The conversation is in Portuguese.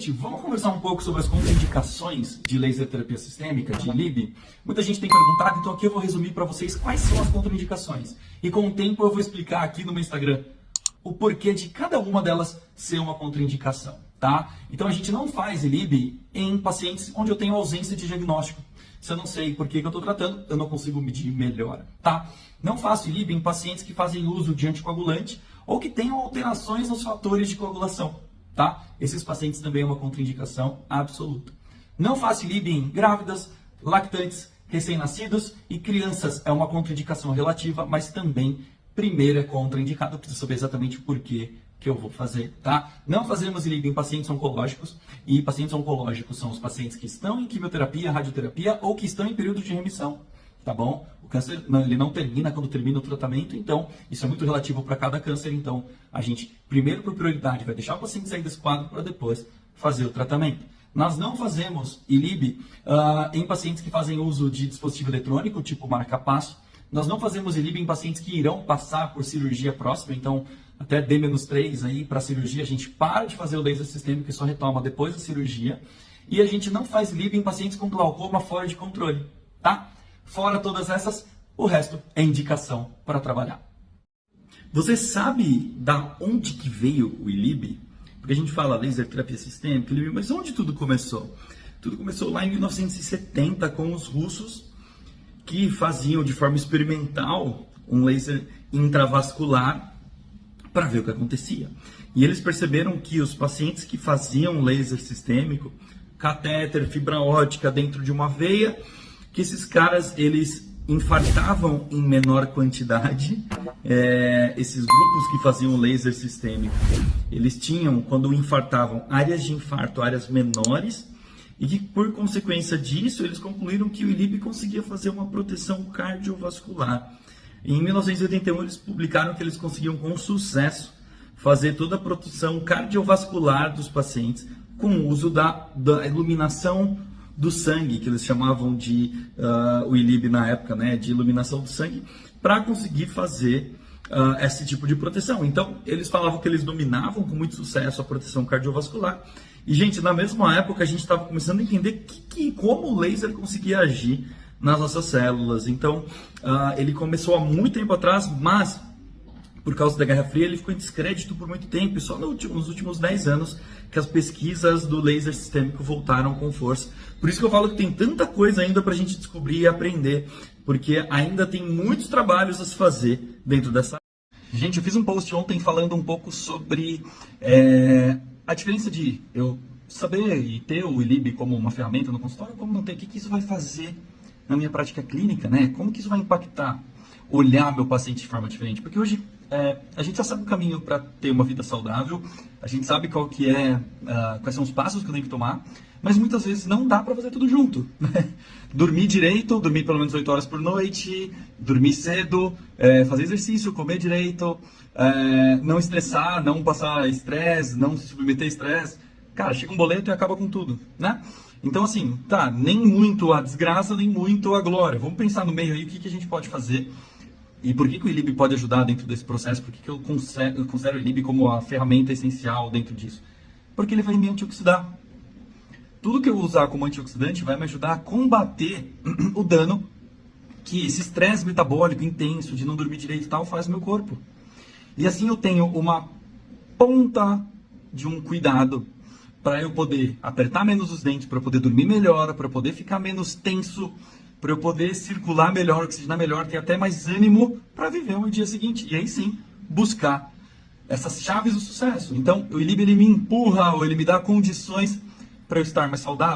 Gente, vamos conversar um pouco sobre as contraindicações de laser terapia sistêmica, de ILIB? Muita gente tem perguntado, então aqui eu vou resumir para vocês quais são as contraindicações. E com o tempo eu vou explicar aqui no meu Instagram o porquê de cada uma delas ser uma contraindicação, tá? Então a gente não faz ILIB em pacientes onde eu tenho ausência de diagnóstico. Se eu não sei por que eu estou tratando, eu não consigo medir melhor, tá? Não faço ILIB em pacientes que fazem uso de anticoagulante ou que tenham alterações nos fatores de coagulação, tá? Esses pacientes também é uma contraindicação absoluta. Não faço ILIB em grávidas, lactantes, recém-nascidos e crianças. É uma contraindicação relativa, mas também primeiro é contraindicado. Eu preciso saber exatamente por que eu vou fazer, tá? Não fazemos ILIB em pacientes oncológicos, e pacientes oncológicos são os pacientes que estão em quimioterapia, radioterapia ou que estão em período de remissão, tá bom? O câncer, ele não termina quando termina o tratamento, então isso é muito relativo para cada câncer, então a gente, primeiro por prioridade, vai deixar o paciente sair desse quadro para depois fazer o tratamento. Nós não fazemos ILIB em pacientes que fazem uso de dispositivo eletrônico, tipo marca-passo. Nós não fazemos ILIB em pacientes que irão passar por cirurgia próxima, então até D-3 aí para cirurgia, a gente para de fazer o laser sistêmico e só retoma depois da cirurgia. E a gente não faz ILIB em pacientes com glaucoma fora de controle, tá? Fora todas essas, o resto é indicação para trabalhar. Você sabe da onde que veio o ILIB? Porque a gente fala laser terapia sistêmica, ILIB, mas onde tudo começou? Tudo começou lá em 1970 com os russos que faziam de forma experimental um laser intravascular para ver o que acontecia. E eles perceberam que os pacientes que faziam laser sistêmico, catéter, fibra ótica dentro de uma veia, que esses caras, eles infartavam em menor quantidade. Esses grupos que faziam laser sistêmico, eles tinham, quando infartavam, áreas de infarto, áreas menores, e que, por consequência disso, eles concluíram que o ILIB conseguia fazer uma proteção cardiovascular. Em 1981, eles publicaram que eles conseguiam, com sucesso, fazer toda a proteção cardiovascular dos pacientes com o uso da iluminação do sangue, que eles chamavam de o ILIB na época, né, de iluminação do sangue, para conseguir fazer esse tipo de proteção. Então, eles falavam que eles dominavam com muito sucesso a proteção cardiovascular. E, gente, na mesma época, a gente estava começando a entender como o laser conseguia agir nas nossas células. Então, ele começou há muito tempo atrás, mas por causa da Guerra Fria ele ficou em descrédito por muito tempo. E só nos últimos 10 anos que as pesquisas do laser sistêmico voltaram com força. Por isso que eu falo que tem tanta coisa ainda para a gente descobrir e aprender, porque ainda tem muitos trabalhos a se fazer dentro dessa área. Gente, eu fiz um post ontem falando um pouco sobre a diferença de eu saber e ter o ILIB como uma ferramenta no consultório, como não ter, o que isso vai fazer na minha prática clínica, né? Como que isso vai impactar olhar meu paciente de forma diferente? Porque hoje a gente já sabe o caminho para ter uma vida saudável, a gente sabe quais são os passos que eu tenho que tomar, mas muitas vezes não dá para fazer tudo junto, né? Dormir direito, dormir pelo menos 8 horas por noite, dormir cedo, fazer exercício, comer direito, não estressar, não passar estresse, não se submeter a estresse. Cara, chega um boleto e acaba com tudo, né? Então, assim, tá, nem muito a desgraça, nem muito a glória. Vamos pensar no meio aí o que a gente pode fazer e por que o ILIB pode ajudar dentro desse processo, por que eu considero o ILIB como a ferramenta essencial dentro disso. Porque ele vai me antioxidar. Tudo que eu usar como antioxidante vai me ajudar a combater o dano que esse estresse metabólico intenso de não dormir direito e tal faz no meu corpo. E assim eu tenho uma ponta de um cuidado para eu poder apertar menos os dentes, para eu poder dormir melhor, para eu poder ficar menos tenso, para eu poder circular melhor, oxigenar melhor, ter até mais ânimo para viver o dia seguinte. E aí sim, buscar essas chaves do sucesso. Então, o ILIB ele me empurra, ou ele me dá condições para eu estar mais saudável.